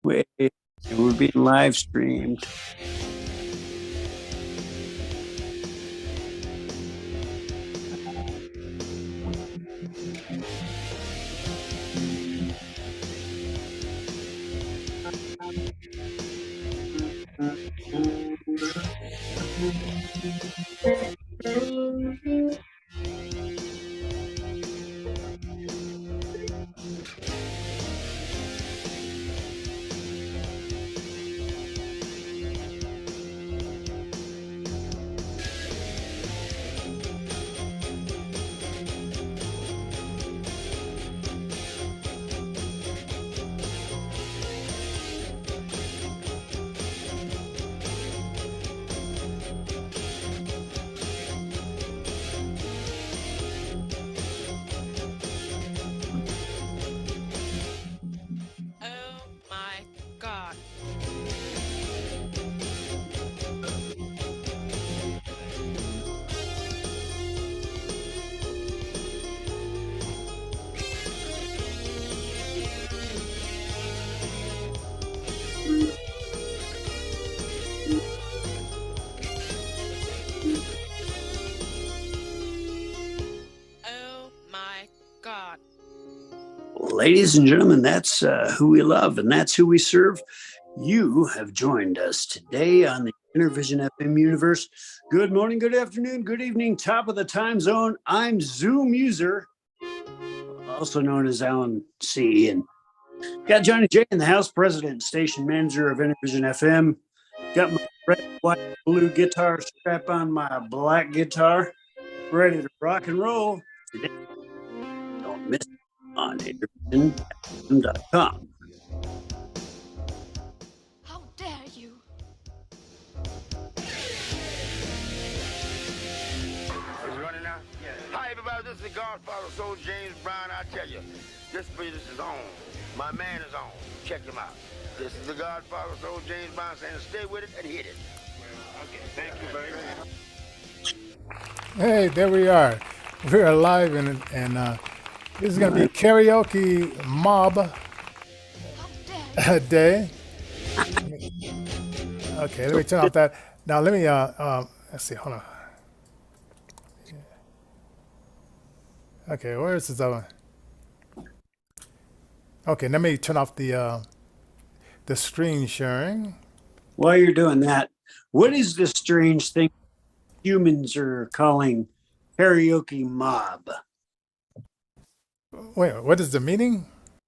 Wait, we're being live streamed. Oh my God. Oh my God. Ladies and gentlemen, that's who we love and that's who we serve. You have joined us today on the Intervision FM universe. Good morning, good afternoon, good evening, top of the time zone. I'm Zoom user, also known as Alan C. And got Johnny J in the house, president and station manager of Intervision FM. Got my red, white, blue guitar strap on my black guitar, ready to rock and roll today. Don't miss it on intervision.com. How dare you? Is it running now? Yeah. Hi, everybody. This is the Godfather Soul James Brown. I tell you, this business is on. My man is on. Check him out. This is the Godfather Soul James Brown saying stay with it and hit it. Okay. Thank you very much. Hey, there we are. We're alive, and this is going to be karaoke mob How dare you? day. Okay, let me turn off that. Now let me let's see. Hold on. Okay, where is this other? Okay, let me turn off the screen sharing. While you're doing that, what is this strange thing humans are calling karaoke mob? Wait, what is the meaning?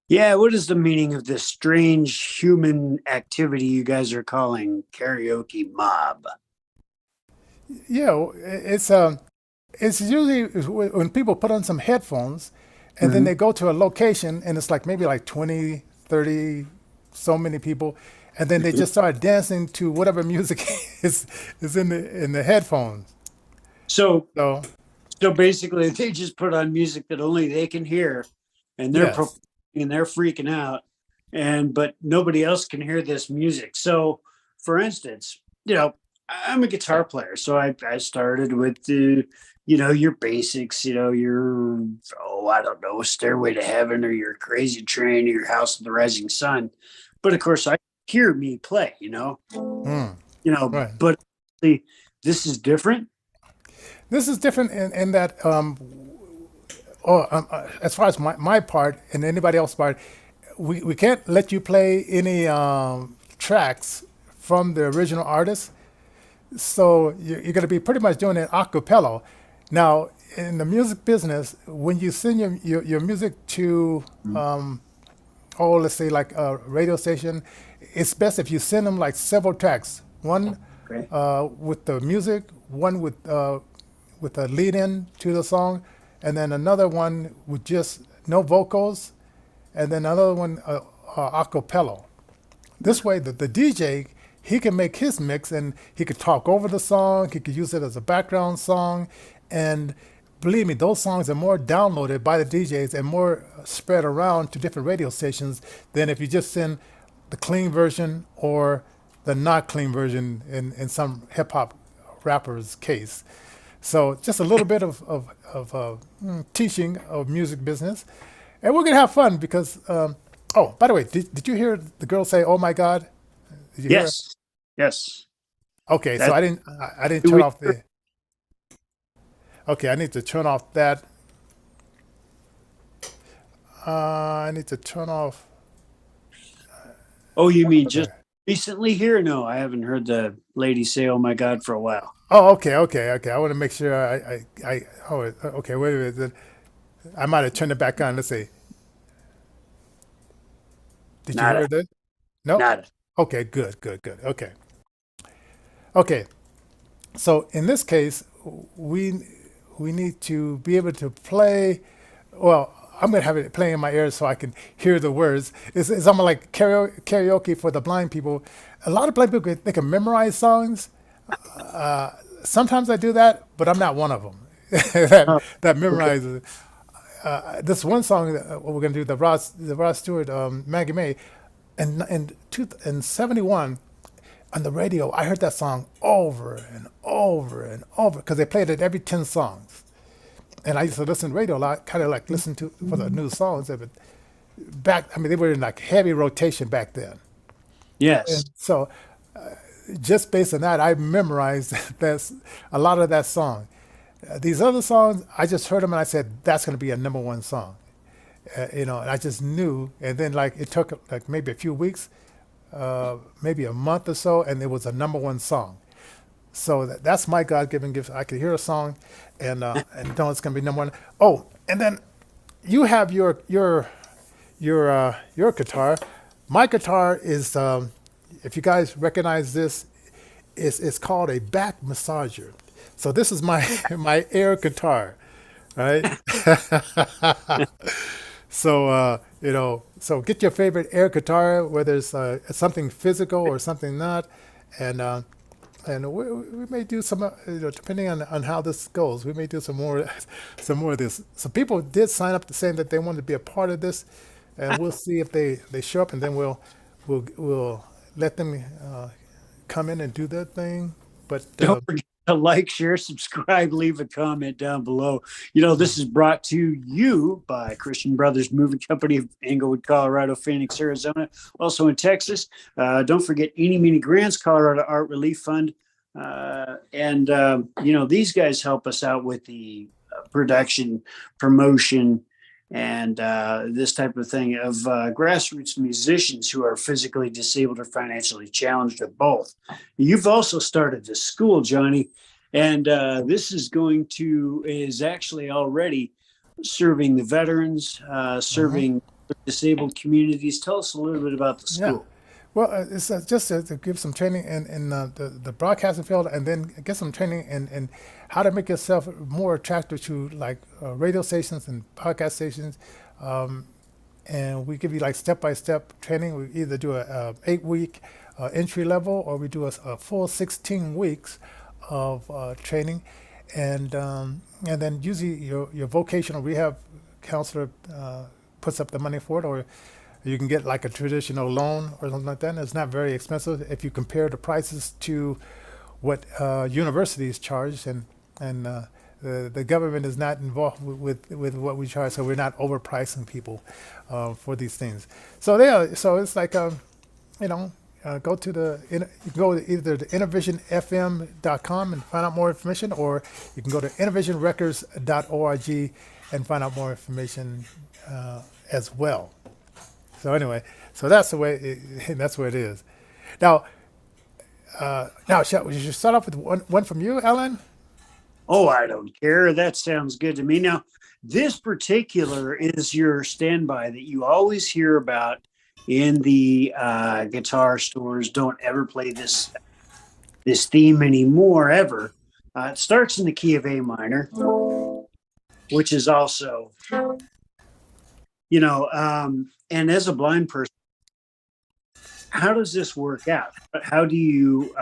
Yeah, what is the meaning of this strange human activity you guys are calling karaoke mob? Yeah, it's usually when people put on some headphones and then Mhm. they go to a location and it's like maybe like 20, 30, so many people, and then they just start dancing to whatever music is in the headphones. So, So so basically, they just put on music that only they can hear, and yes, they're freaking out, and but nobody else can hear this music. So, for instance, I'm a guitar player, so I started with your basics, your I don't know, Stairway to Heaven or your Crazy Train or your House of the Rising Sun, but of course I hear me play, mm, right. but this is different. This is different in that as far as my part and anybody else's part, we can't let you play any tracks from the original artist. So you're going to be pretty much doing it a cappella. Now, in the music business, when you send your music to, let's say like a radio station, it's best if you send them like several tracks. One Okay. with the music, one with a lead in to the song, and then another one with just no vocals, and then another one a cappella. This way, the DJ, he can make his mix and he could talk over the song. He could use it as a background song, and believe me, those songs are more downloaded by the DJs and more spread around to different radio stations than if you just send the clean version or the not clean version in some hip hop rapper's case. So just a little bit of teaching of music business, and we're gonna have fun because Oh, by the way, did you hear the girl say, "Oh my God"? Did you hear her? Yes, yes. Okay, so That's I didn't who turn we. off the. Okay, I need to turn off that. I need to turn off. Oh, you mean just Okay. recently here? No, I haven't heard the lady say "Oh my God" for a while. Oh, okay. I want to make sure I oh, okay, wait a minute. I might have turned it back on. Let's see. Did you Nada, hear that? No? nada. Okay, good. Okay. So in this case, we we need to be able to play. Well, I'm gonna have it play in my ears so I can hear the words. It's almost like karaoke for the blind people. A lot of blind people they can memorize songs. Sometimes I do that, but I'm not one of them that Oh, that okay. memorizes. This one song that we're gonna do the Rod Stewart Maggie May, and in '71 on the radio I heard that song over and over and over because they played it every 10 songs, and I used to listen to radio a lot, kind of like listen to for the new songs. But back, I mean, they were in like heavy rotation back then, Yes. and so just based on that, I memorized that's a lot of that song. These other songs, I just heard them and I said that's going to be a number one song. And I just knew. And then like it took like maybe a few weeks, maybe a month or so, and it was a number one song. So that's my God-given gift. I could hear a song, and know it's going to be number one. Oh, and then you have your guitar. My guitar is, if you guys recognize this, it's called a back massager. So this is my my air guitar, right? So so get your favorite air guitar, whether it's something physical or something not, and we may do some, depending on how this goes, we may do some more some more of this. So people did sign up to saying that they wanted to be a part of this, and we'll see if they show up, and then we'll let them come in and do their thing. But Don't forget to like, share, subscribe, leave a comment down below. This is brought to you by Christian Brothers Moving Company of Englewood, Colorado, Phoenix, Arizona, also in Texas. Don't forget Eeny Meeny Grants, Colorado Art Relief Fund. These guys help us out with the production, promotion, and this type of thing of grassroots musicians who are physically disabled or financially challenged, or both. You've also started a school, Johnny, and this is actually already serving the veterans, mhm. serving disabled communities. Tell us a little bit about the Yeah. school. Well, it's just to give some training in the broadcasting field, and then get some training in how to make yourself more attractive to like radio stations and podcast stations. Um, and we give you like step by step training. We either do a 8 week entry level, or we do a full 16 weeks of training, and then usually your vocational rehab counselor puts up the money for it, or you can get like a traditional loan or something like that. And it's not very expensive if you compare the prices to what universities charge, and the government is not involved with what we charge, so we're not overpricing people for these things. So so it's like you know. Go to you can go to either the innovationfm.com and find out more information, or you can go to innovationrecords.org and find out more information as well. So anyway, so that's the way that's where it is. Now, we should start off with one from you, Ellen. Oh, I don't care. That sounds good to me. Now, this particular is your standby that you always hear about in the guitar stores. Don't ever play this theme anymore, ever. It starts in the key of A minor, which is also, and as a blind person, how does this work out? How do you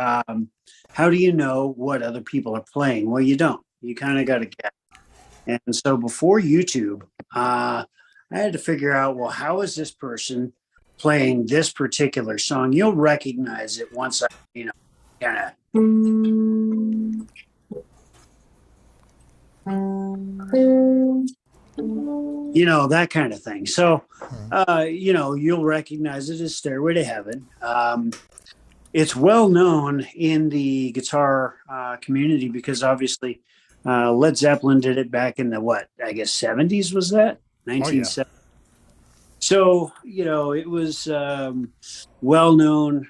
know what other people are playing? Well, you don't. You kind of got to guess. And so before YouTube, I had to figure out, well, how is this person playing this particular song? You'll recognize it once I, kind of. that kind of thing. So, Hmm. you'll recognize it as Stairway to Heaven. It's well known in the guitar community because obviously Led Zeppelin did it back in the I guess 70s, was that? Oh yeah. 1970. So, it was well known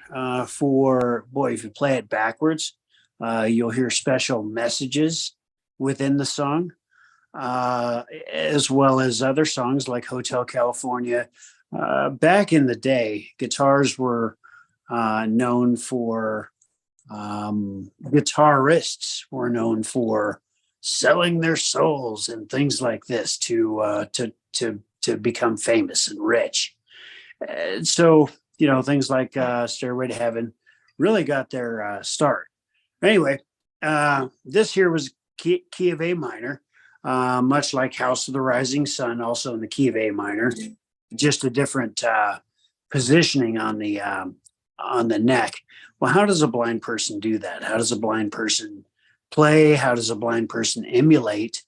for, boy, if you play it backwards, you'll hear special messages within the song, as well as other songs like Hotel California. Back in the day, guitars were known for, guitarists were known for selling their souls and things like this to become famous and rich. So, things like Stairway to Heaven really got their start. Anyway, this here was key of A minor, much like House of the Rising Sun, also in the key of A minor, just a different positioning on the neck. Well, how does a blind person do that? How does a blind person play? How does a blind person emulate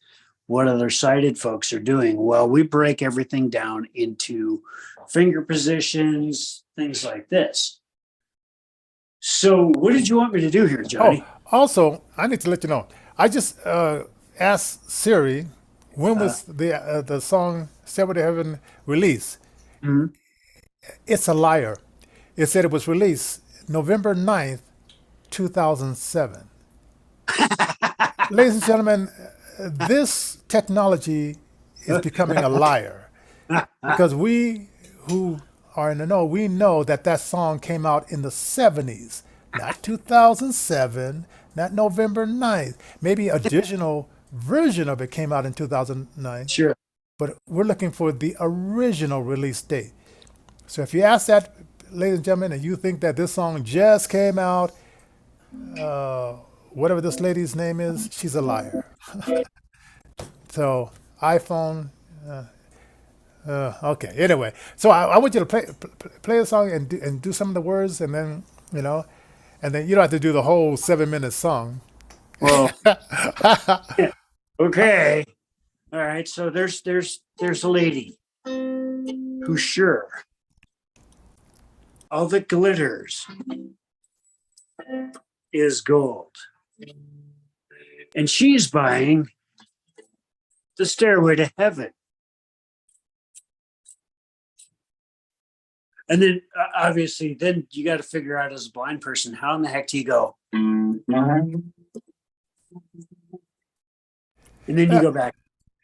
what other sighted folks are doing? Well, we break everything down into finger positions, things like this. So, what did you want me to do here, Johnny? Oh, also, I need to let you know. I just asked Siri when Uh, was the song "Stairway to Heaven" released. mhm. It's a liar. It said it was released November 9th, 2007. Ladies and gentlemen, this technology is becoming a liar because we who are in the know, we know that that song came out in the 70s, not 2007, not November 9th. Maybe a digital version of it came out in 2009, Sure. but we're looking for the original release date. So if you ask that, ladies and gentlemen, and you think that this song just came out, uh, whatever this lady's name is, she's a liar. So iPhone. Okay. Anyway, so I want you to play a song and do some of the words, and then and then you don't have to do the whole 7 minute song. Well, okay. All right. So there's a lady who's sure all that glitters is gold, and she's buying the Stairway to Heaven. And then obviously, then you got to figure out as a blind person, how in the heck do you go? And then you Uh, go back.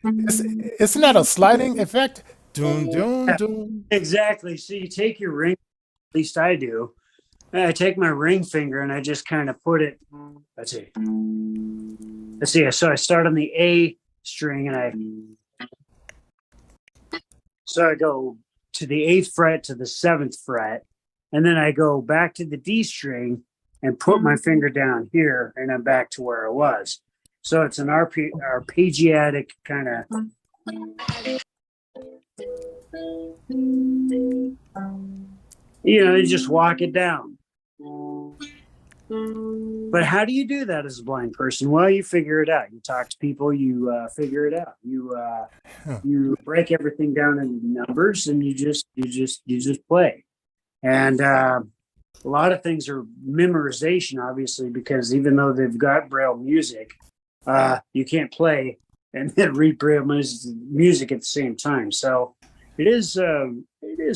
isn't that a sliding effect? Doom, doom, doom. Exactly. So you take your ring, at least I do. I take my ring finger and I just kind of put it. Let's see. Let's see. So I start on the A string and I go to the 8th fret to the 7th fret, and then I go back to the D string and put my finger down here, and I'm back to where I was. So it's an arpeggiatic kind of. You just walk it down. But how do you do that as a blind person? Well, you figure it out. You talk to people. You figure it out. You break everything down into numbers, and you just play. And a lot of things are memorization, obviously, because even though they've got Braille music, you can't play and then read Braille music at the same time. So it is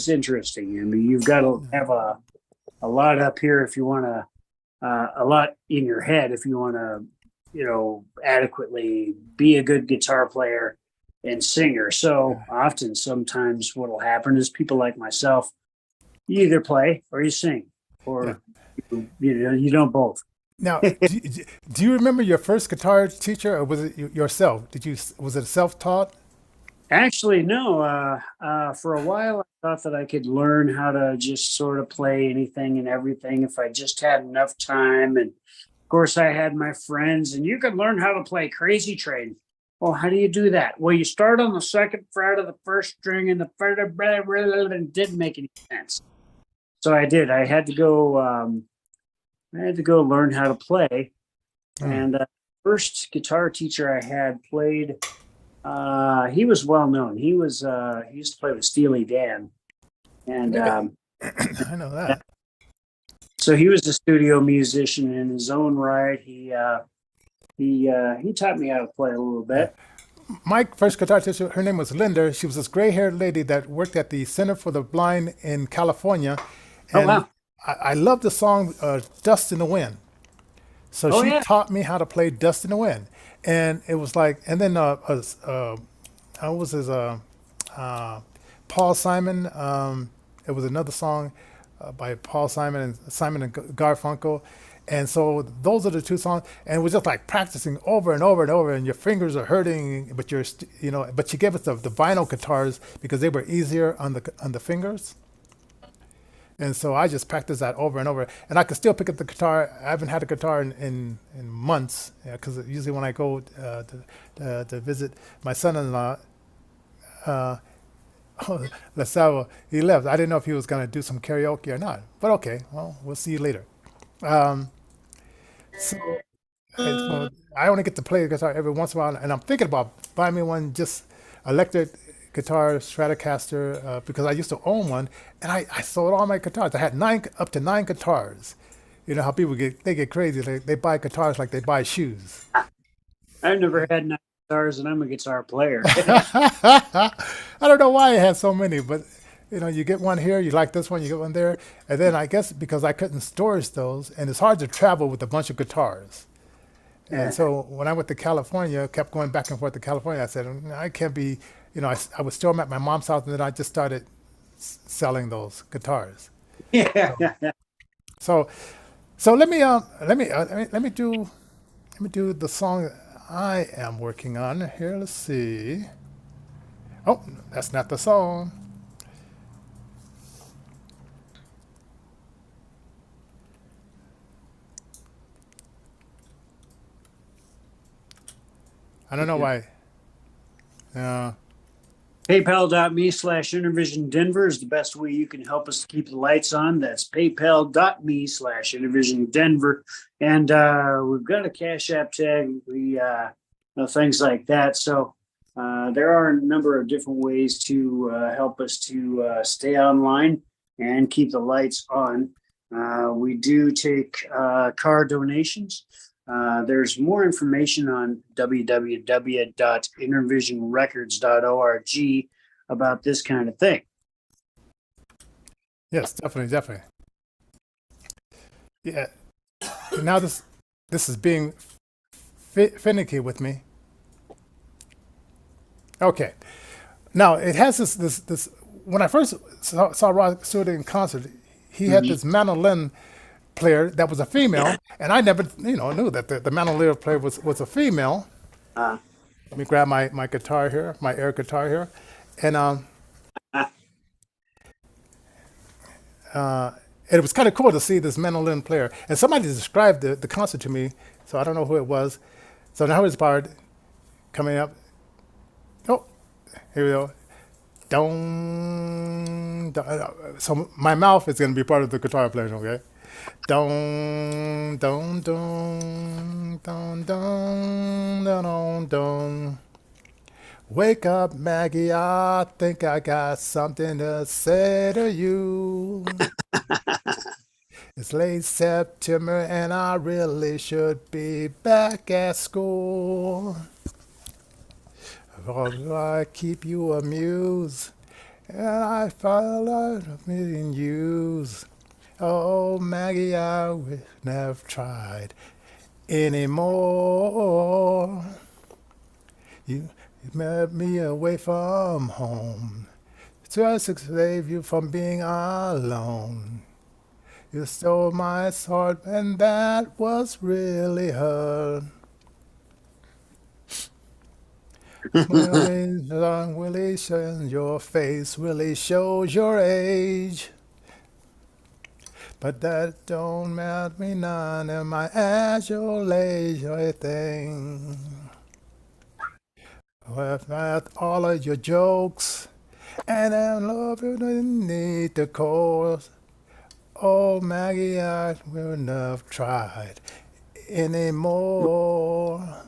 interesting. I mean, you've got to have a lot up here if you want to. A lot in your head if you want to, adequately be a good guitar player and singer. So often, sometimes what will happen is people like myself, you either play or you sing, or you don't both. Now, do you remember your first guitar teacher, or was it yourself? Was it self-taught? Actually, no. For a while, I thought that I could learn how to just sort of play anything and everything if I just had enough time. And of course, I had my friends, and you could learn how to play Crazy Train. Well, how do you do that? Well, you start on the 2nd fret of the 1st string, and and it didn't make any sense. So I did. I had to go. I had to go learn how to play. And first guitar teacher I had played He was well known. He used to play with Steely Dan, and Yeah, I know that. so he was a studio musician in his own right. He taught me how to play a little Yeah. bit. My first guitar teacher, her name was Linda. She was this gray-haired lady that worked at the Center for the Blind in California, Oh and wow! I loved the song "Dust in the Wind." So Oh she yeah! taught me how to play "Dust in the Wind," and it was like, and then how was his Paul Simon? It was another song by Paul Simon and Garfunkel. And so those are the two songs, and it was just like practicing over and over and over, and your fingers are hurting, but but you gave us the vinyl guitars because they were easier on the fingers, and so I just practiced that over and over, and I could still pick up the guitar. I haven't had a guitar in months because usually when I go to visit my son-in-law, uh, LaSalle, he left. I didn't know if he was going to do some karaoke or not, but okay, well, we'll see you later. Um, so so I only get to play the guitar every once in a while, and I'm thinking about buying me one just electric guitar Stratocaster because I used to own one, and I sold all my guitars. I had up to nine guitars. You know how people get crazy. They buy guitars like they buy shoes. I've never had nine guitars, and I'm a guitar player. I don't know why I had so many, but you get one here, you like this one, you get one there, and then I guess because I couldn't storage those, and it's hard to travel with a bunch of guitars. And Yeah. so when I went to California, kept going back and forth to California, I said, I can't be, I was still at my mom's house, and then I just started selling those guitars. Yeah. So, so, so let me do the song I am working on here. Let's see. Oh, that's not the song. I don't know why. Uh, PayPal.me/Intervision Denver is the best way you can help us keep the lights on. That's PayPal.me/Intervision Denver. And we've got a Cash App tag, things like that. So there are a number of different ways to help us to stay online and keep the lights on. We do take car donations. There's more information on www.intervisionrecords.org about this kind of thing. yes, definitely, definitely. Yeah. Now this is being finicky with me. Okay. Now it has this. When I first saw Rod Stewart in concert, he had Mhm. this mandolin player that was a female, and I never knew that the mandolin player was a female. Uh, Let me grab my guitar here, my air guitar here, and uh, uh, it was kind of cool to see this mandolin player. And somebody described the concert to me, so I don't know who it was. So now here's the part coming up. Oh, here we go. Dong, so my mouth is going to be part of the guitar playing, okay? Dong, dong, dong, dong, dong, dong, dong. Wake up, Maggie, I think I got something to say to you. It's late September and I really should be back at school. Although I keep you amused, and I find a lot of million news. Oh, Maggie, I would never tried anymore. You met me away from home, just to save you from being alone. You stole my heart, and that was really hurt. Really long relation, your face really shows your age. But that don't matter me none in my actual age or anything. With all of your jokes, and I love you didn't need the cause. Oh Maggie, I will never tried anymore.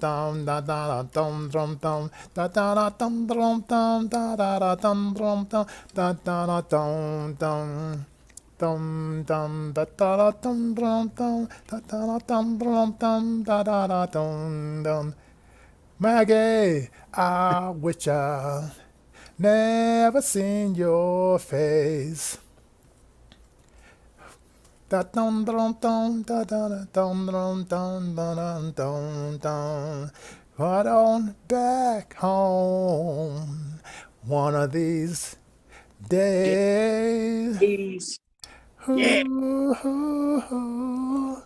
dum da da da dum dum dum da da da dum dum dum da da da dum dum dum da da da dum dum dum dum da da da dum dum dum da da da dum dum dum da da da dum dum. Maggie, I wish I never seen your face. Da dum dum dum da da da dum dum dum da dum dum dum. Right on back home one of these days. Ladies. Yeah. Ooh, ooh, ooh.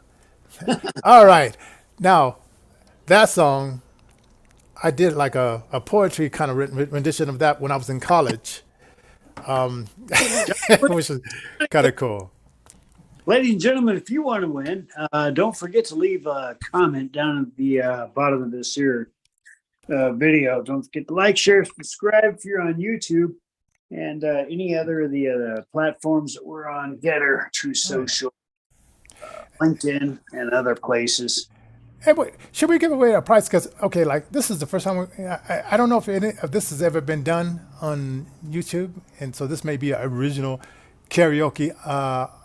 All right, now that song I did like a poetry kind of rendition of that when I was in college, which is kind of cool. Ladies and gentlemen, if you want to win, don't forget to leave a comment down at the bottom of this here video. Don't forget to like, share, subscribe if you're on YouTube and any other of the platforms that we're on, Getter, True Social, LinkedIn, and other places. Hey, wait, should we give away a prize? Because, okay, like this is the first time, I don't know if this has ever been done on YouTube. And so this may be an original karaoke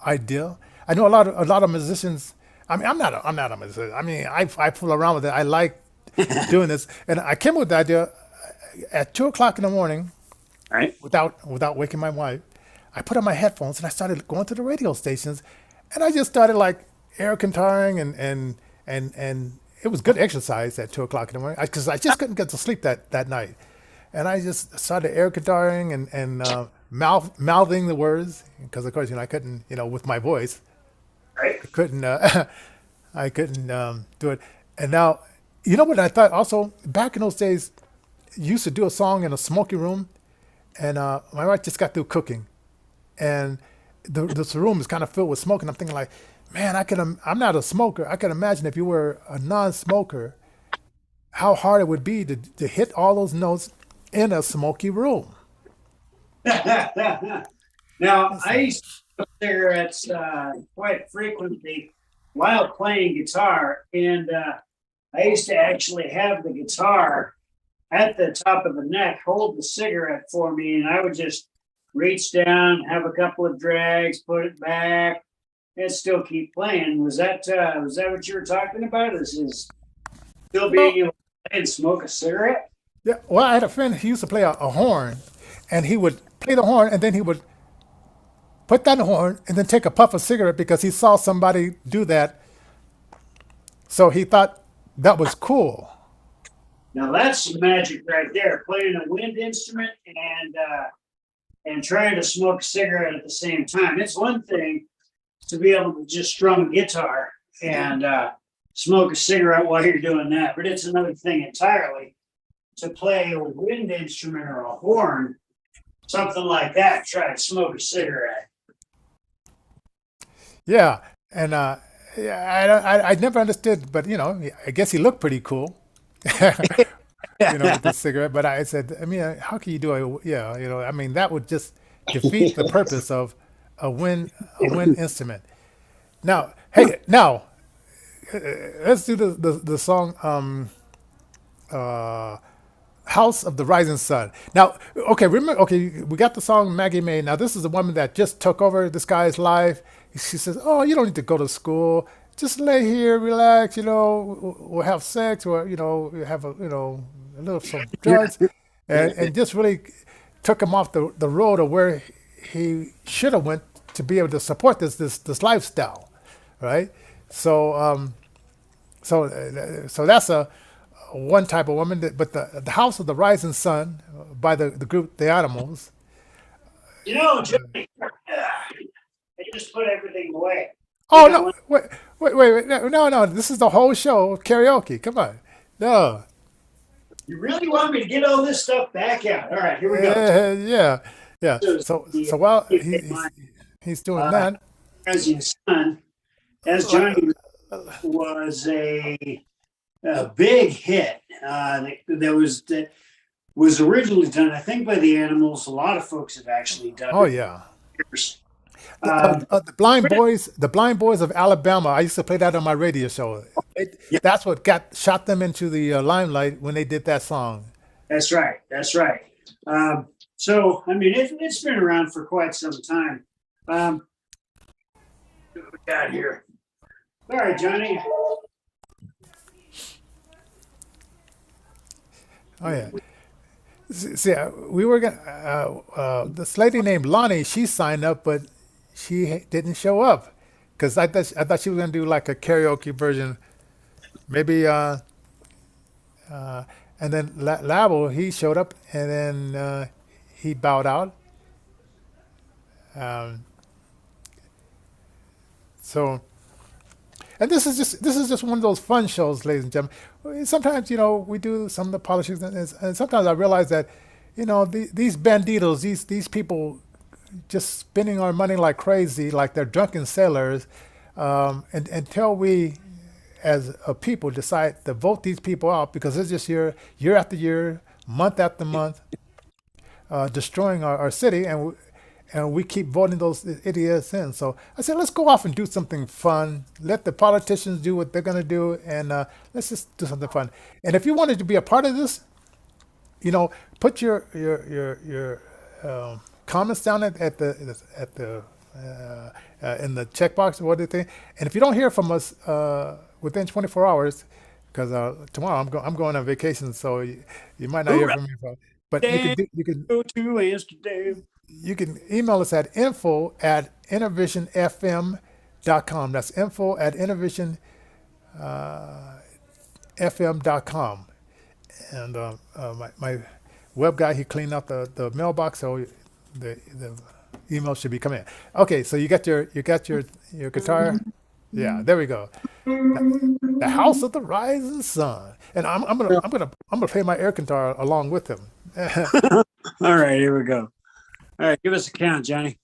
idea. I know a lot of musicians. I mean, I'm not a musician. I mean, I fool around with it. I like doing this. And I came up with the idea at 2 o'clock in the morning, Right? without waking my wife. I put on my headphones and I started going to the radio stations, and I just started like air guitaring and it was good exercise at 2 o'clock in the morning because I just couldn't get to sleep that night, and I just started air guitaring and mouthing the words because of course I couldn't with my voice Right? I couldn't do it. And now what I thought also back in those days, you used to do a song in a smoky room, and my wife just got through cooking, and this room is kind of filled with smoke, and I'm thinking like, man, I'm not a smoker. I can imagine if you were a non-smoker, how hard it would be to hit all those notes in a smoky room. Now, That's I like, used to smoke cigarettes quite frequently while playing guitar, and I used to actually have the guitar at the top of the neck hold the cigarette for me, and I would just reach down, have a couple of drags, put it back, and still keep playing. Was that what you were talking about? Is still being no, able to play and smoke a cigarette? yeah. Well, I had a friend who used to play a horn, and he would play the horn, and then he would put down the horn, and then take a puff of cigarette because he saw somebody do that. So he thought that was cool. Now that's some magic right there. Playing a wind instrument and trying to smoke a cigarette at the same time. It's one thing to be able to just strum a guitar and smoke a cigarette while you're doing that, but it's another thing entirely to play a wind instrument or a horn, something like that. Try to smoke a cigarette. Yeah, and yeah, I never understood, but I guess he looked pretty cool. With the cigarette. But I said, I mean, how can you do it? Yeah, I mean, that would just defeat the purpose of a wind instrument. Now, hey, now let's do the song uh, "House of the Rising Sun." Now, okay, remember, okay, we got the song Maggie May. Now, this is a woman that just took over this guy's life. She says, "Oh, you don't need to go to school. Just lay here, relax. We'll have sex, or have a little some drugs," and just really took him off the road of where he should have went to be able to support this lifestyle, right? So so that's a one type of woman. But the House of the Rising Sun by the group The Animals. Johnny, they just put everything away. You Oh know, no! Wait! No! This is the whole show of karaoke. Come on, no. you really want me to get all this stuff back out? All right, here we go. Yeah, yeah. So, So while my he's doing uh, that, President's son, as Johnny was a big hit. That was originally done, I think, by the Animals. A lot of folks have actually done oh it. yeah, Um, the blind boys of Alabama. I used to play that on my radio show. yeah, That's what shot them into the limelight when they did that song. that's right. That's right. So, I mean, it's been around for quite some time. What we got here? All right, Johnny. Oh yeah. See, we were gonna. This lady named Lonnie, she signed up, but she didn't show up because I thought she was gonna do like a karaoke version, maybe. And then Labo, he showed up, and then he bowed out. Um, so, and this is just one of those fun shows, ladies and gentlemen. Sometimes we do some of the politics, and sometimes I realize that these banditos, these people just spending our money like crazy, like they're drunken sailors, and until we as a people decide to vote these people out because they're just here year after year, month after month, destroying our city, and we keep voting those idiots in. So I said, let's go off and do something fun. Let the politicians do what they're going to do, and let's just do something fun. And if you wanted to be a part of this, put your comments down at the in the checkbox or what do you think. And if you don't hear from us within 24 hours, because tomorrow I'm going on vacation, so you might not hear from me. But Go to Amsterdam. you can email us at info@intervisionfm.com. That's info@intervisionfm.com. And my web guy, he cleaned out the mailbox, so the email should be coming in. Okay, so you got your guitar. Yeah, there we go. The House of the Rising Sun, and I'm gonna play my air guitar along with him. All right, here we go. All right, give us a count, Johnny.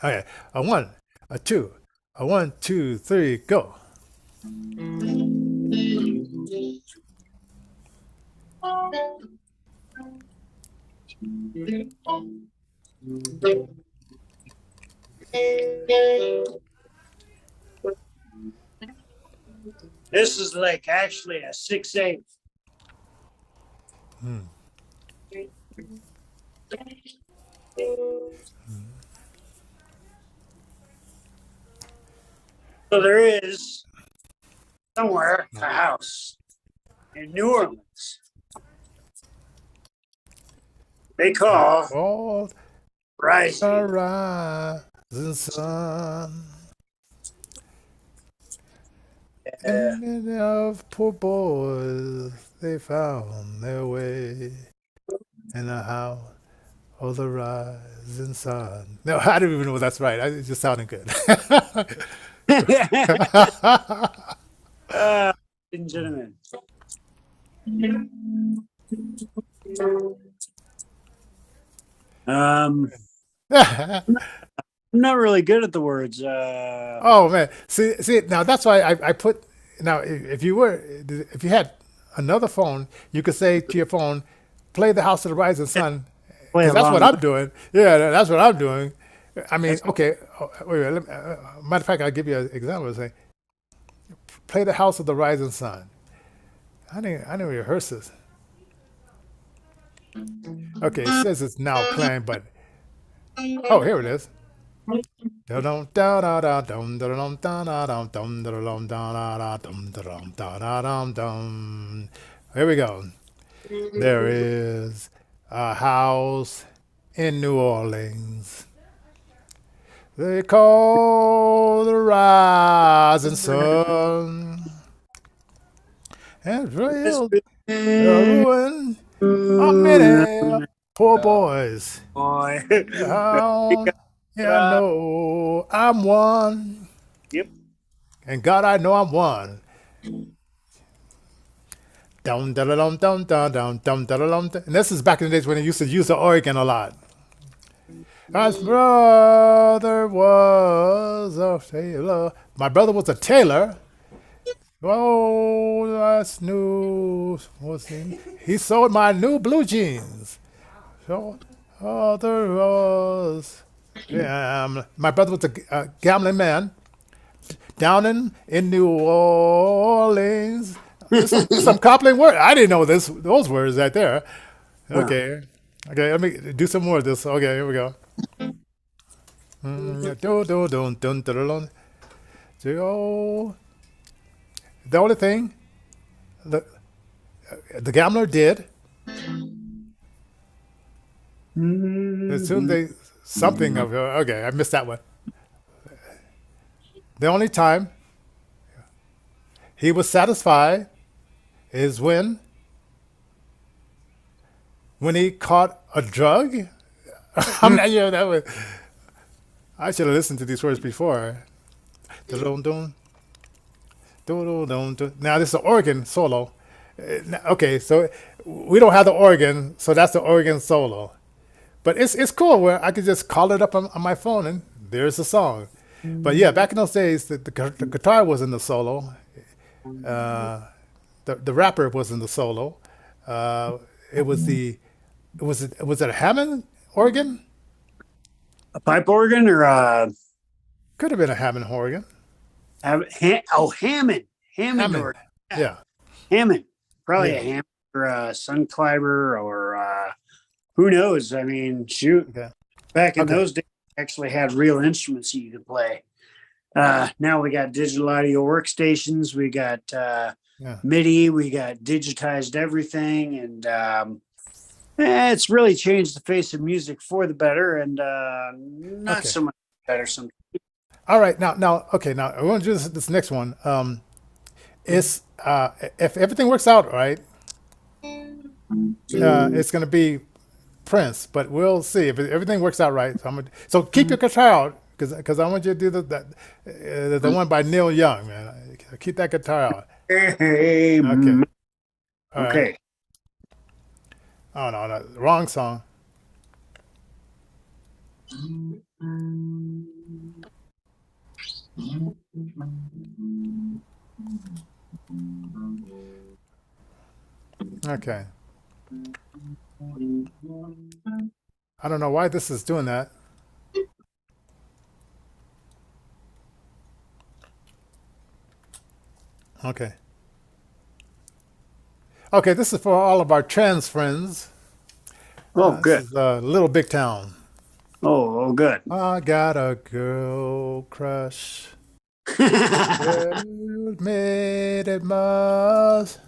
Okay, a one, a two, A 1, 2, 3, go. This is like actually a 6/8. So there is somewhere a house in New Orleans they call All Rising. the rising sun. And many of poor boys, they found their way in the house of the rising sun. No, I don't even know if that's right. It just sounded good. Ladies and gentlemen. I'm not really good at the words. Oh man, see. Now that's why I put. Now, if you had another phone, you could say to your phone, "Play the House of the Rising Sun," Play because that's what along. I'm doing. Yeah, that's what I'm doing. I mean, That's okay. Wait, matter of fact, I'll give you an example. Say, "Play the House of the Rising Sun." I didn't rehearse this. Okay, it says it's now playing, but oh, here it is. Dum da da da dum da dum da da dum dum da dum da da da dum da dum da da dum dum. Here we go. There is a house in New Orleans. They call the rising sun. And real ruin of many poor boys. boy. Down, yeah, I know I'm one. Yep. And God, I know I'm one. Dum da dum dum dum dum dum da dum. And this is back in the days when they used to use the organ a lot. My brother was a tailor. My brother was a tailor. Oh, that's new. What's he? He sold my new blue jeans. So, there was. Yeah, my brother was a gambling man down in New Orleans. There's some coupling word. I didn't know those words right there. Okay. Okay, let me do some more of this. Okay, here we go. Do, do, dun, dun, dun, dun, dun. So, the only thing the gambler did, assume they something of okay, I missed that one. The only time he was satisfied is when he caught a drug. I'm not sure that was. I should have listened to these words before. Dun, dun, dun, dun, dun. Now this is an organ solo. Okay, so we don't have the organ, so that's the organ solo. But it's cool where I could just call it up on my phone and there's the song. But yeah, back in those days, the guitar was in the solo. The rapper was in the solo. It was was it a Hammond organ? A pipe organ or Could have been a Hammond organ. Hammond. Hammond Hammond. organ. Yeah. Hammond. Probably a Yeah. Hammond or a Suncliver or who knows? I mean, shoot. Okay. Back in Okay. those days, we actually had real instruments you could play. Now we got digital audio workstations. We got Yeah. MIDI. We got digitized everything, and it's really changed the face of music for the better, and not Okay. so much better. Some All right. Okay. Now I want to do this next one. It's if everything works out right, it's going to be Prince, but we'll see if everything works out right. So keep your guitar out because I want you to do the one by Neil Young, man. Keep that guitar out. hey, Okay. All right. okay. Oh no, wrong song. Okay. I don't know why this is doing that. Okay. Okay, this is for all of our trans friends. Oh, This good. is Little Big Town. Oh, good. I got a girl crush. You made it must.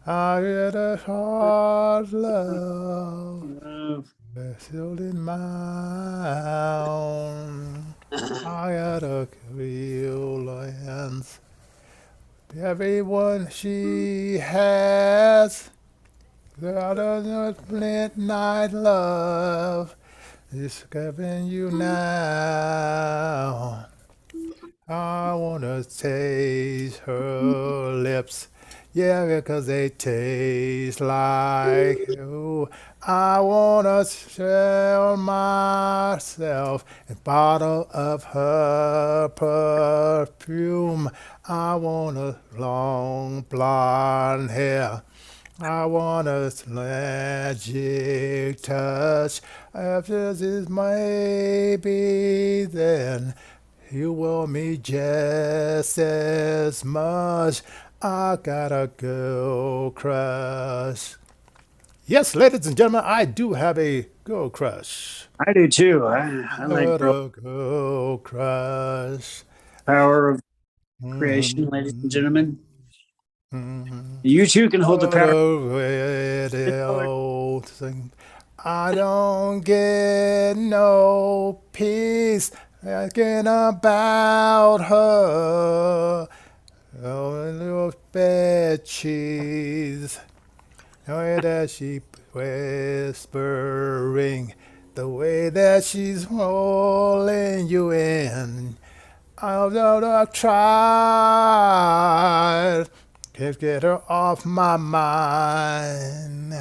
I got a hard love. Still in mine. I got a violence. Everyone she has. Got a midnight love. It's giving you now. I wanna taste her lips. Yeah, because they taste like you. I wanna sell myself a bottle of her perfume. I want a long blonde hair. I want a magic touch. After this, maybe then you want me just as much. I got a girl crush. Yes, ladies and gentlemen, I do have a girl crush. I do too. I like Got a girl crush. power of creation, ladies and Mm-hmm. gentlemen. You too can hold the What power. a radio thing. I don't get no peace thinking about her. Oh, little bed cheese. The way that she whispering, the way that she's rolling you in. I've tried, can't get her off my mind.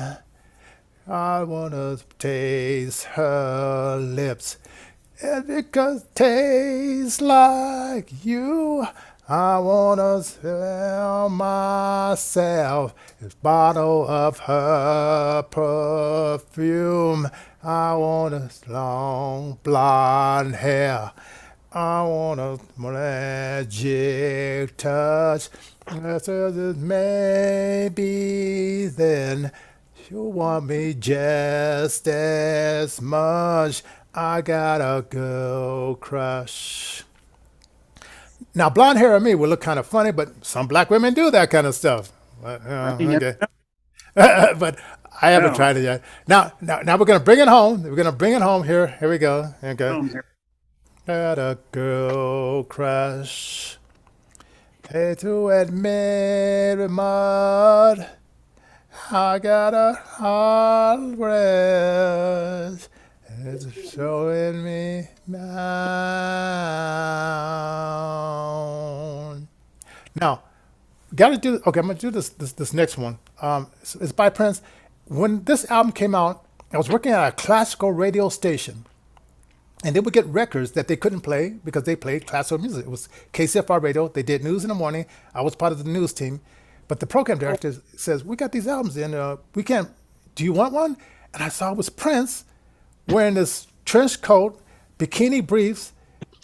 I wanna taste her lips. And because it tastes like you, I wanna sell myself a bottle of her perfume. I want a long blonde hair. I want a magic touch. I said maybe then you want me just as much. I got a girl crush. Now, blonde hair on me would look kind of funny, but some black women do that kind of stuff. You never Okay. But I haven't know. tried it yet. Now we're gonna bring it home. We're gonna bring it home here. Here we go. Okay. Oh, Got a girl crush. Hate to admit it, mud. I got a hard rest. It's showing me down. Now, gotta do. Okay, I'm gonna do this next one. It's by Prince. When this album came out, I was working at a classical radio station, and they would get records that they couldn't play because they played classical music. It was KCFR radio. They did news in the morning. I was part of the news team, but the program director says, "We got these albums, and we can't. Do you want one?" And I saw it was Prince wearing this trench coat, bikini briefs,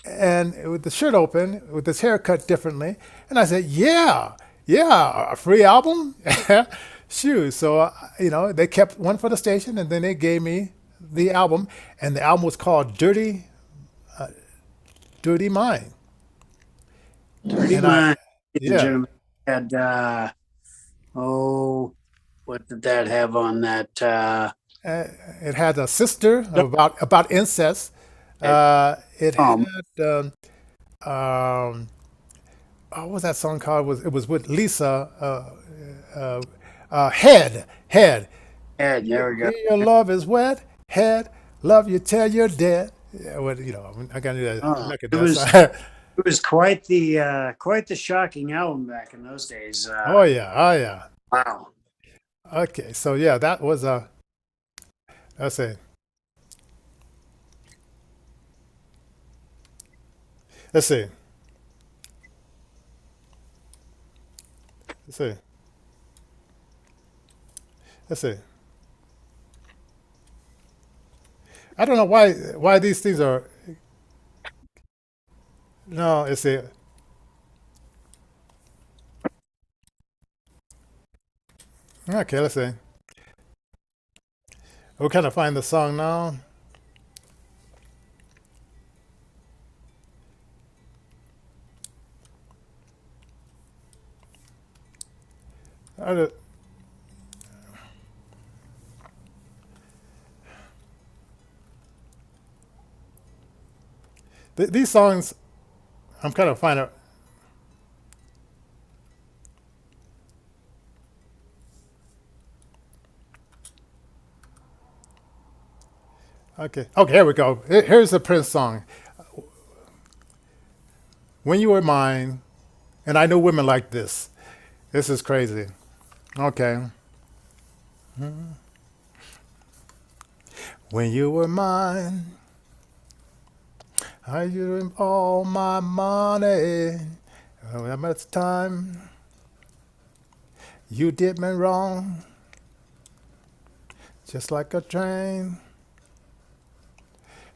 and with the shirt open, with his hair cut differently. And I said, "Yeah, yeah, a free album." Shoot. So they kept one for the station, and then they gave me the album, and the album was called Dirty Mind. dirty And I, mind, ladies and yeah, gentlemen. Had oh, what did that have on that? it had a sister about incest. It Um, had what was that song called? It was with Lisa. Head. Ed, there we go. Your love is wet. Head. Love you till you're dead. Yeah, well, I gotta do that. I'm Oh, not gonna it was dance. it was quite the shocking album back in those days. Oh yeah, oh yeah. Wow. Okay, so yeah, that was let's see, let's see. Let's see. Let's see. I don't know why these things are. No, let's see. Okay, let's see. We're kind of find the song now. I don't- these songs, I'm kind of finding. Okay, okay, here we go. Here's the Prince song. When you were mine, and I know women like this. This is crazy. Okay. When you were mine, I used all my money. That much time you did me wrong, just like a train.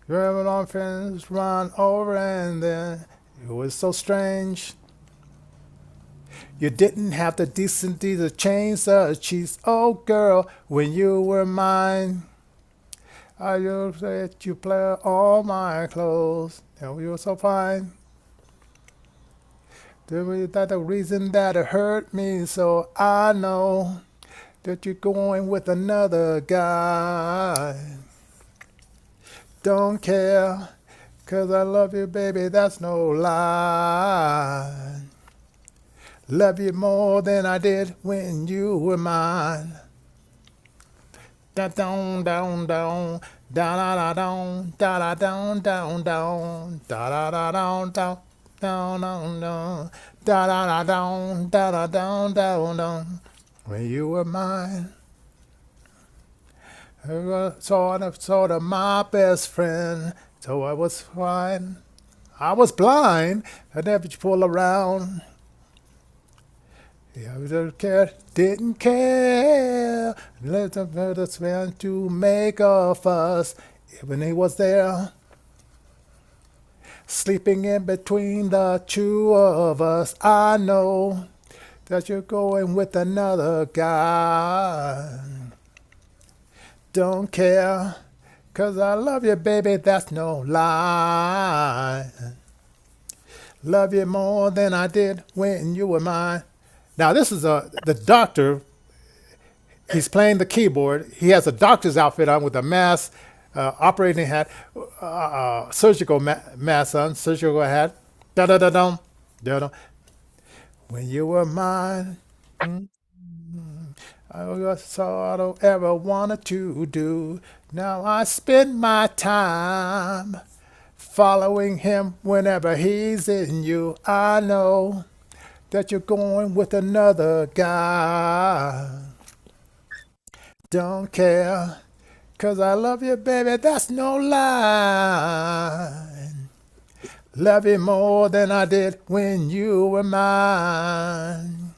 Driving on friends run over and then it was so strange. You didn't have the decency to change the cheese. Oh girl, when you were mine, I used to let you play all my clothes. And we were so fine. That the reason that it hurt me so I know that you're going with another guy. Don't care, 'cause I love you, baby, that's no lie. Love you more than I did when you were mine. Da down, down, down, da da da down, da da down, down, down, da da da down, down, down, down, down, da da da down, da da down, down, down. When you were mine, you were sort of my best friend, so I was fine. I was blind, I never pull around. Yeah, we didn't care. Let the brothers man to make a fuss. When he was there, sleeping in between the two of us, I know that you're going with another guy. Don't care, 'cause I love you, baby, that's no lie. Love you more than I did when you were mine. Now this is the doctor. He's playing the keyboard. He has a doctor's outfit on with a mask, operating hat, surgical mask on, surgical hat. Da da da dum, da da. When you were mine, I was all I don't ever wanted to do. Now I spend my time following him whenever he's in you. I know that you're going with another guy. Don't care, 'cause I love you, baby, that's no lie. Love you more than I did when you were mine.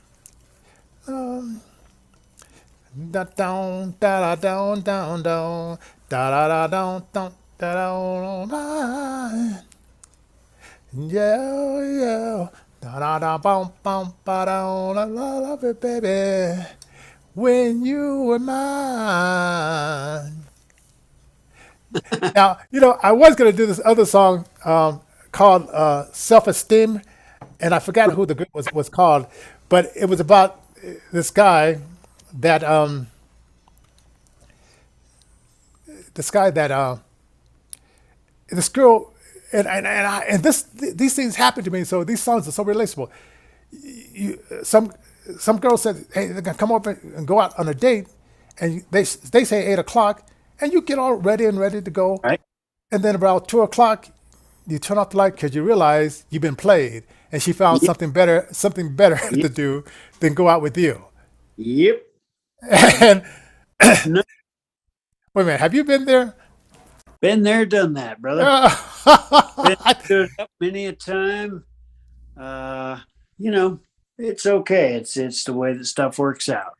Um, da down, da da down, down, down, da da da down, down, da down, down. Yeah, yeah. Da da da bum bum ba down. I love it, baby. When you were mine. Now, I was going to do this other song called Self Esteem, and I forgot who the group was called, but it was about this guy that, this girl, and these things happen to me, so these songs are so relatable. You, some girl said, "Hey, they're gonna come over and go out on a date," and they say 8 o'clock, and you get all ready to go, Right? and then about 2 o'clock, you turn off the light because you realize you've been played, and she found Yep. something better Yep. to do than go out with you. Yep. And No, wait a minute, have you been there? been there, done that, brother. Been I, stood up many a time. Uh, you know, It's okay. It's the way that stuff works out.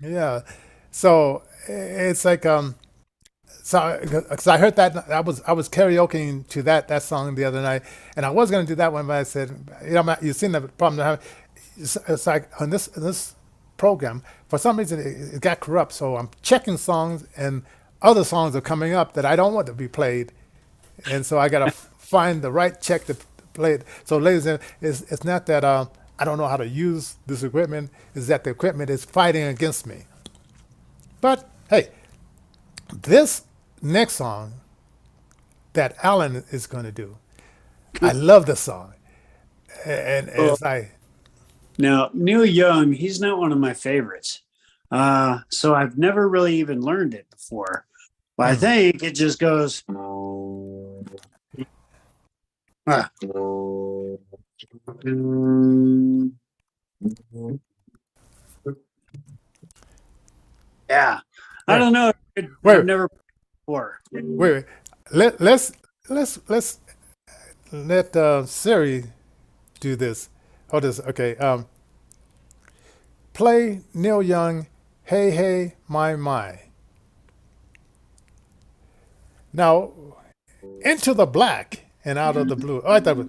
Yeah. So it's like so because I heard that I was karaokeing to that song the other night, and I was gonna do that one, but I said, you've seen the problem I have. It's like on this program, for some reason it got corrupt. So I'm checking songs, and other songs are coming up that I don't want to be played, and so I gotta find the right check to play it. So, ladies and it's not that I don't know how to use this equipment; it's that the equipment is fighting against me. But hey, this next song that Alan is going to do, I love the song, and Well, it's like, now Neil Young, he's not one of my favorites. So I've never really even learned it before. But I mm, think it just goes. Ah. Yeah, I wait, don't know. I've wait, never before. wait. Let's let Siri do this. Hold this. Okay. Play Neil Young, "Hey Hey My My." Now, "Into the Black and Out of the Blue." Oh, I thought it was,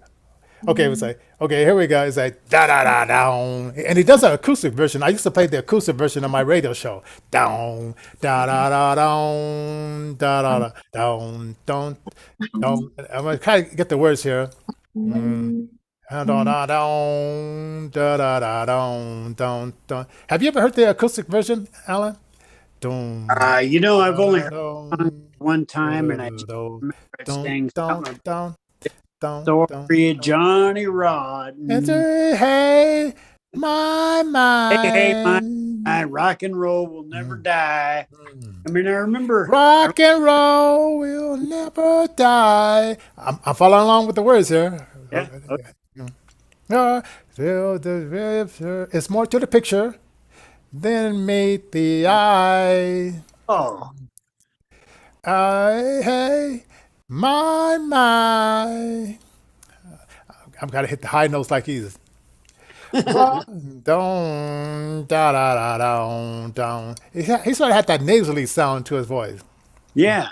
okay, it was like, okay, here we go. It's like da da da down, and he does an acoustic version. I used to play the acoustic version on my radio show. Down da da da down da da da down down down. I'm gonna try to get the words here. Mm. Da da da down da da da down down down. Have you ever heard the acoustic version, Alan? Down I've only da heard it down one da time, and I just da remember it down saying down something down down about the down story of down. Johnny And Rotten. say, hey, my Hey, hey, my mind. rock and roll will never Mm, die. mm. I mean, I remember. Rock and roll will never die. I'm following along with the words here. Yeah. Oh, Till the river. It's more to the picture than meet the eye. oh, I, hey, my. I'm gotta hit the high notes like he's. Down, da da da down, down. He sort of had that nasally sound to his voice. yeah.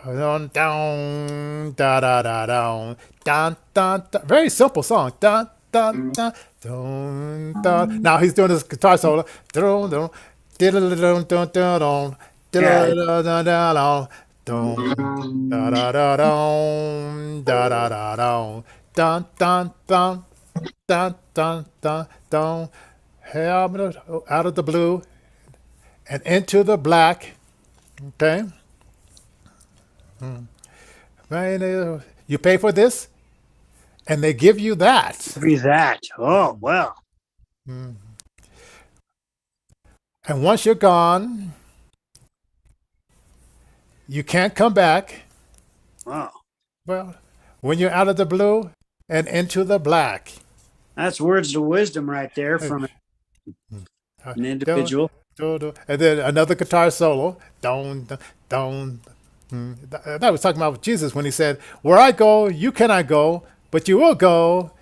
Down, down, da da da down, down, down, down. Very simple song. Down, down, down, down, down. Now he's doing his guitar solo. Down, down, diddle, down, down, down, Yeah. diddle, down, down, down, da da da down, da da da down, down, down, down, down, down, down, down. Hey, out of the blue and into the black. Okay. Right, you pay for this, and they give you that. Be that. Oh, well. And once you're gone, you can't come back. Wow. Well, when you're out of the blue and into the black. That's words of wisdom right there Uh, from an do, individual. and then another guitar solo. Down, down, down. That was talking about Jesus when he said, "Where I go, you cannot go, but you will go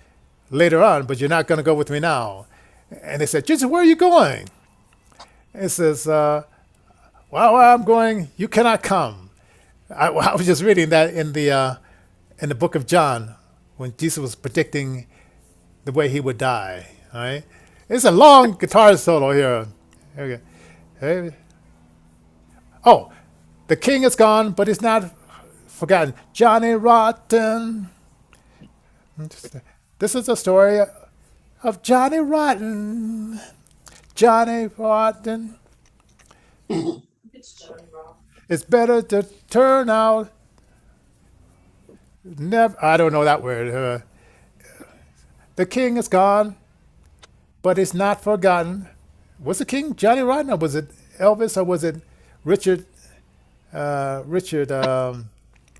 later on, but you're not going to go with me now." And they said, "Jesus, where are you going?" And it says, "Well, where I'm going, you cannot come." I was just reading that in the book of John when Jesus was predicting the way he would die. All right, it's a long guitar solo here. Okay. Hey. Oh, the king is gone, but he's not forgotten. Johnny Rotten. This is the story of Johnny Rotten. Johnny Rotten. It's better to turn out. Never. I don't know that word. The king is gone, but it's not forgotten. Was the king Johnny Rotten, or was it Elvis, or was it Richard? Richard,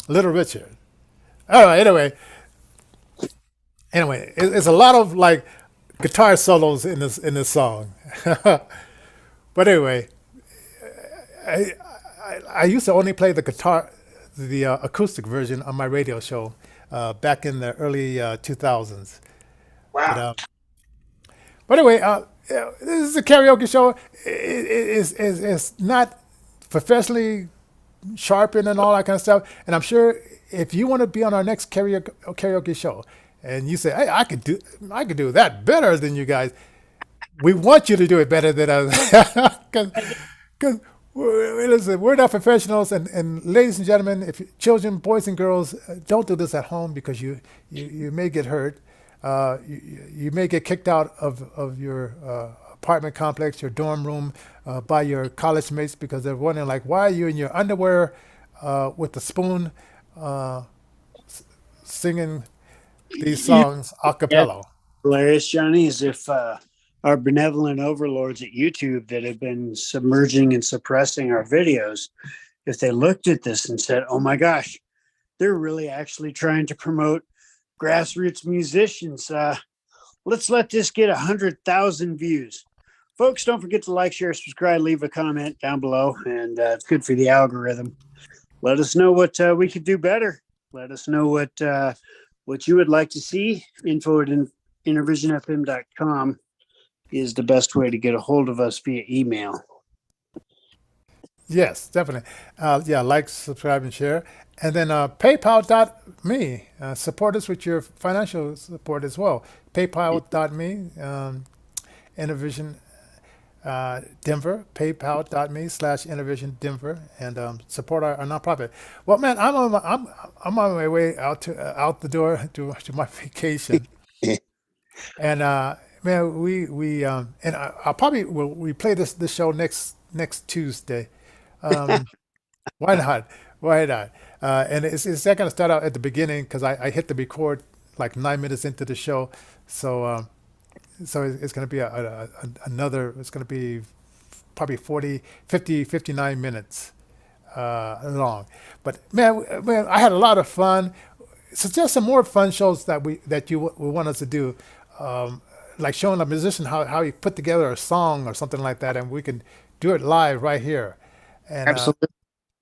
Little Richard. All right. Anyway, it's a lot of like guitar solos in this song. But anyway, I used to only play the guitar, the acoustic version on my radio show back in the early 2000s. But Wow. But anyway, this is a karaoke show. It's not professionally sharpened and all that kind of stuff. And I'm sure if you want to be on our next karaoke show, and you say, "Hey, I could do that better than you guys," we want you to do it better than us, because listen, we're not professionals. And ladies and gentlemen, if children, boys and girls, don't do this at home because you may get hurt. You may get kicked out of your apartment complex, your dorm room, by your college mates because they're wondering like, why are you in your underwear with a spoon singing these songs a Yeah, cappella? hilarious, Johnny, is if our benevolent overlords at YouTube that have been submerging and suppressing our videos, if they looked at this and said, "Oh my gosh, they're really actually trying to promote grassroots musicians. Let's let this get 100,000 views." Folks, don't forget to like, share, subscribe, leave a comment down below, and it's good for the algorithm. Let us know what we could do better. Let us know what you would like to see. Info at intervisionfm.com is the best way to get a hold of us via email. Yes, definitely. Yeah, like, subscribe, and share. And then paypal.me. Support us with your financial support as well. Paypal.me, Intervision Denver, paypal.me/Intervision Denver, and support our nonprofit. Well, man, I'm on my way out the door to my vacation. And man, we and I'll probably will we play this show next Tuesday. Um, why not? Why not? And it's not going to start out at the beginning because I hit the record like 9 minutes into the show, so so it's going to be another. It's going to be probably 40, 50, 59 minutes long. But man, I had a lot of fun. Suggest some more fun shows that you want us to do, like showing a musician how you put together a song or something like that, and we can do it live right here. And Absolutely.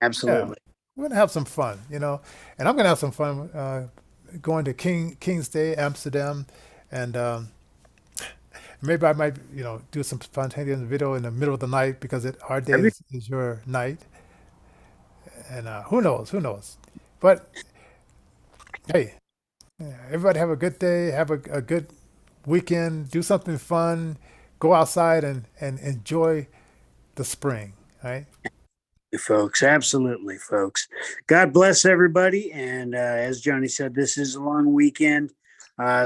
yeah, Absolutely. we're gonna have some fun, and I'm gonna have some fun going to King's Day, Amsterdam, and maybe I might do some spontaneous video in the middle of the night because our day Every is your night, and who knows, who knows, but hey. Yeah, everybody have a good day. Have a good weekend. Do something fun. Go outside and enjoy the spring. Right? folks. Absolutely, folks. God bless everybody. And as Johnny said, this is a long weekend.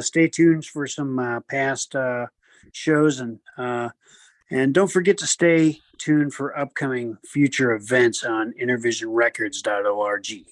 Stay tuned for some past shows, and don't forget to stay tuned for upcoming future events on intervisionrecords.org.